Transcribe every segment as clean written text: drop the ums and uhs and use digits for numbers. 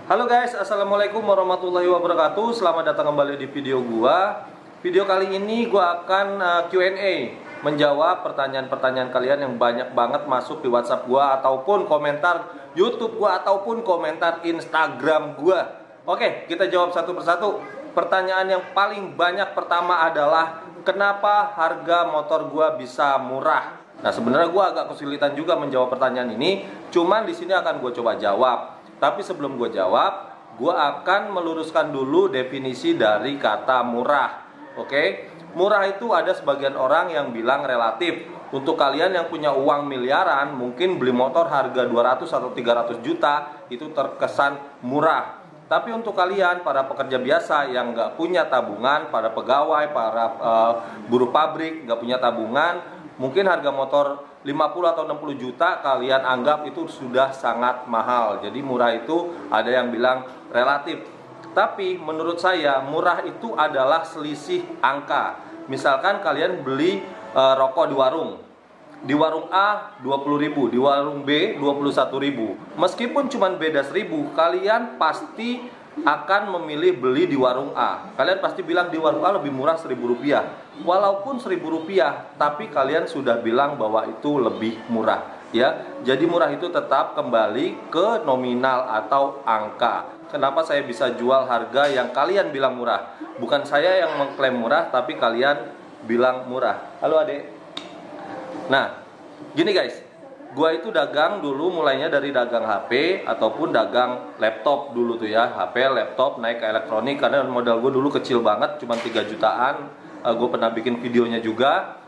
Halo guys, assalamualaikum warahmatullahi wabarakatuh. Selamat datang kembali di video gua. Video kali ini gua akan Q&A, menjawab pertanyaan-pertanyaan kalian yang banyak banget masuk di WhatsApp gua ataupun komentar YouTube gua ataupun komentar Instagram gua. Oke, kita jawab satu persatu. Pertanyaan yang paling banyak pertama adalah kenapa harga motor gua bisa murah? Nah, sebenarnya gua agak kesulitan juga menjawab pertanyaan ini, cuman di sini akan gua coba jawab. Tapi sebelum gue jawab, gue akan meluruskan dulu definisi dari kata murah. Oke, murah itu ada sebagian orang yang bilang relatif. Untuk kalian yang punya uang miliaran, mungkin beli motor harga 200 atau 300 juta, itu terkesan murah. Tapi untuk kalian, para pekerja biasa yang nggak punya tabungan, para pegawai, para buruh pabrik, nggak punya tabungan, mungkin harga motor 50 atau 60 juta kalian anggap itu sudah sangat mahal. Jadi murah itu ada yang bilang relatif. Tapi menurut saya murah itu adalah selisih angka. Misalkan kalian beli rokok di warung. Di warung A 20.000, di warung B 21.000. Meskipun cuma beda 1.000, kalian pasti akan memilih beli di warung A. Kalian pasti bilang di warung A lebih murah Rp1.000. Walaupun Rp1.000, tapi kalian sudah bilang bahwa itu lebih murah, ya. Jadi murah itu tetap kembali ke nominal atau angka. Kenapa saya bisa jual harga yang kalian bilang murah? Bukan saya yang mengklaim murah, tapi kalian bilang murah. Halo Adek. Nah, gini guys. Gua itu dagang dulu mulainya dari dagang HP ataupun dagang laptop dulu tuh ya. HP, laptop, naik ke elektronik karena modal gue dulu kecil banget, cuma 3 jutaan. Gue pernah bikin videonya juga.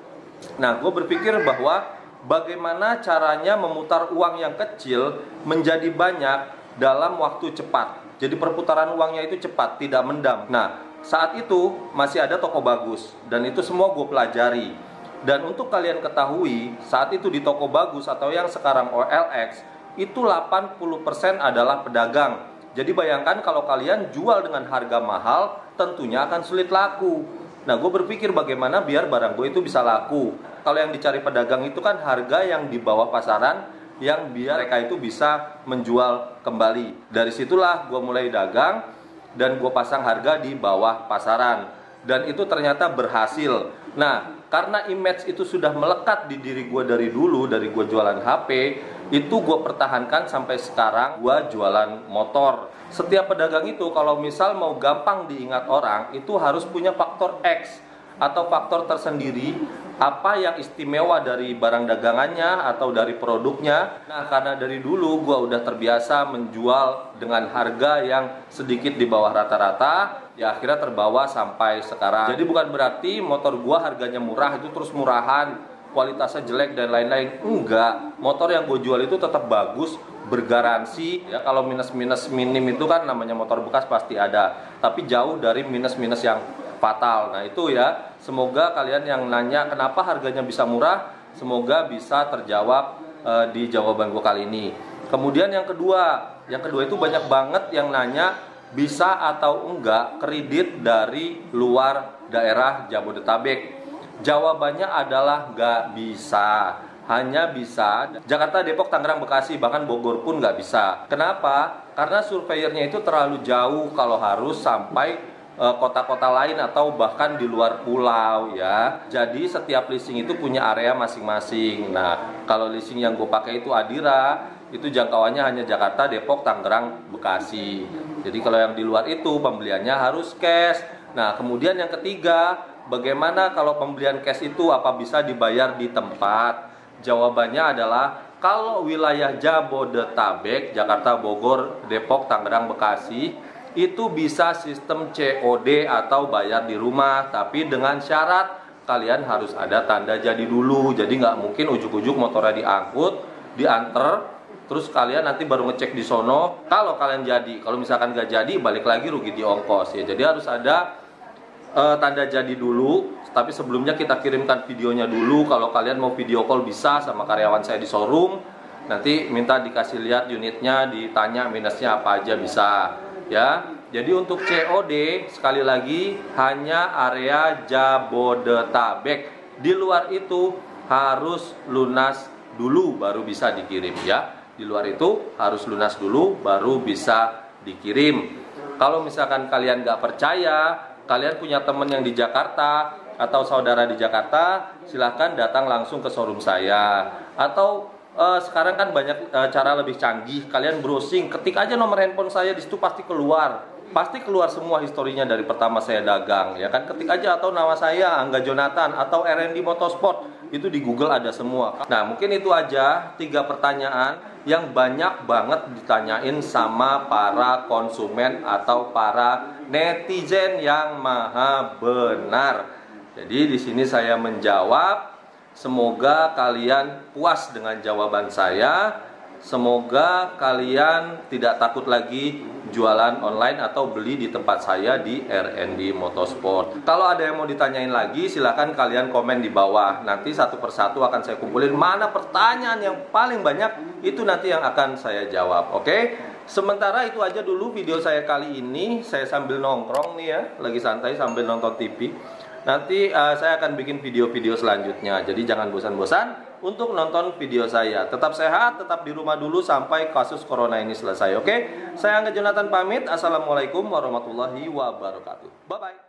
Nah, gue berpikir bahwa bagaimana caranya memutar uang yang kecil menjadi banyak dalam waktu cepat. Jadi perputaran uangnya itu cepat, tidak mendam. Nah, saat itu masih ada toko bagus dan itu semua gue pelajari. Dan untuk kalian ketahui, saat itu di toko bagus atau yang sekarang OLX, itu 80% adalah pedagang. Jadi bayangkan kalau kalian jual dengan harga mahal, tentunya akan sulit laku. Nah, gue berpikir bagaimana biar barang gue itu bisa laku. Kalau yang dicari pedagang itu kan harga yang di bawah pasaran, yang biar mereka itu bisa menjual kembali. Dari situlah gue mulai dagang dan gue pasang harga di bawah pasaran. Dan itu ternyata berhasil. Nah, karena image itu sudah melekat di diri gue dari dulu, dari gue jualan HP, itu gue pertahankan sampai sekarang gue jualan motor. Setiap pedagang itu kalau misal mau gampang diingat orang, itu harus punya faktor X atau faktor tersendiri, apa yang istimewa dari barang dagangannya atau dari produknya. Nah, karena dari dulu gue udah terbiasa menjual dengan harga yang sedikit di bawah rata-rata, ya akhirnya terbawa sampai sekarang. Jadi bukan berarti motor gue harganya murah itu terus murahan, kualitasnya jelek dan lain-lain. Enggak, motor yang gue jual itu tetap bagus, bergaransi. Ya kalau minus-minus minim itu kan namanya motor bekas pasti ada, tapi jauh dari minus-minus yang fatal. Nah itu ya, semoga kalian yang nanya kenapa harganya bisa murah, semoga bisa terjawab di jawaban gue kali ini. Kemudian yang kedua itu banyak banget yang nanya bisa atau enggak kredit dari luar daerah Jabodetabek. Jawabannya adalah nggak bisa. Hanya bisa Jakarta, Depok, Tangerang, Bekasi, bahkan Bogor pun nggak bisa. Kenapa? Karena surveyornya itu terlalu jauh kalau harus sampai kota-kota lain atau bahkan di luar pulau ya. Jadi setiap leasing itu punya area masing-masing. Nah, kalau leasing yang gue pakai itu Adira, itu jangkauannya hanya Jakarta, Depok, Tangerang, Bekasi. Jadi kalau yang di luar itu pembeliannya harus cash. Nah, kemudian yang ketiga, bagaimana kalau pembelian cash itu apa bisa dibayar di tempat? Jawabannya adalah kalau wilayah Jabodetabek, Jakarta, Bogor, Depok, Tangerang, Bekasi, itu bisa sistem COD atau bayar di rumah, tapi dengan syarat kalian harus ada tanda jadi dulu. Jadi nggak mungkin ujuk-ujuk motornya diangkut, diantar, terus kalian nanti baru ngecek di sono. Kalau kalian jadi, kalau misalkan nggak jadi, balik lagi rugi di ongkos ya. Jadi harus ada tanda jadi dulu. Tapi sebelumnya kita kirimkan videonya dulu. Kalau kalian mau video call bisa sama karyawan saya di showroom. Nanti minta dikasih lihat unitnya, ditanya minusnya apa aja bisa. Ya, jadi untuk COD sekali lagi hanya area Jabodetabek. Di luar itu harus lunas dulu baru bisa dikirim ya. Di luar itu harus lunas dulu baru bisa dikirim. Kalau misalkan kalian nggak percaya, kalian punya teman yang di Jakarta atau saudara di Jakarta, silahkan datang langsung ke showroom saya. Atau sekarang kan banyak cara lebih canggih, kalian browsing, ketik aja nomor handphone saya, di situ pasti keluar. Pasti keluar semua historinya dari pertama saya dagang, ya kan? Ketik aja, atau nama saya Angga Jonathan atau R&D Motorsport, itu di Google ada semua. Nah, mungkin itu aja 3 pertanyaan yang banyak banget ditanyain sama para konsumen atau para netizen yang maha benar. Jadi di sini saya menjawab. Semoga kalian puas dengan jawaban saya. Semoga kalian tidak takut lagi jualan online atau beli di tempat saya di R&D Motorsport. Kalau ada yang mau ditanyain lagi, silahkan kalian komen di bawah. Nanti satu persatu akan saya kumpulin mana pertanyaan yang paling banyak, itu nanti yang akan saya jawab. Oke? Sementara itu aja dulu video saya kali ini. Saya sambil nongkrong nih ya, lagi santai sambil nonton TV. Nanti saya akan bikin video-video selanjutnya. Jadi jangan bosan-bosan untuk nonton video saya. Tetap sehat, tetap di rumah dulu sampai kasus corona ini selesai. Oke? Saya Angga Jonathan pamit. Assalamualaikum warahmatullahi wabarakatuh. Bye-bye.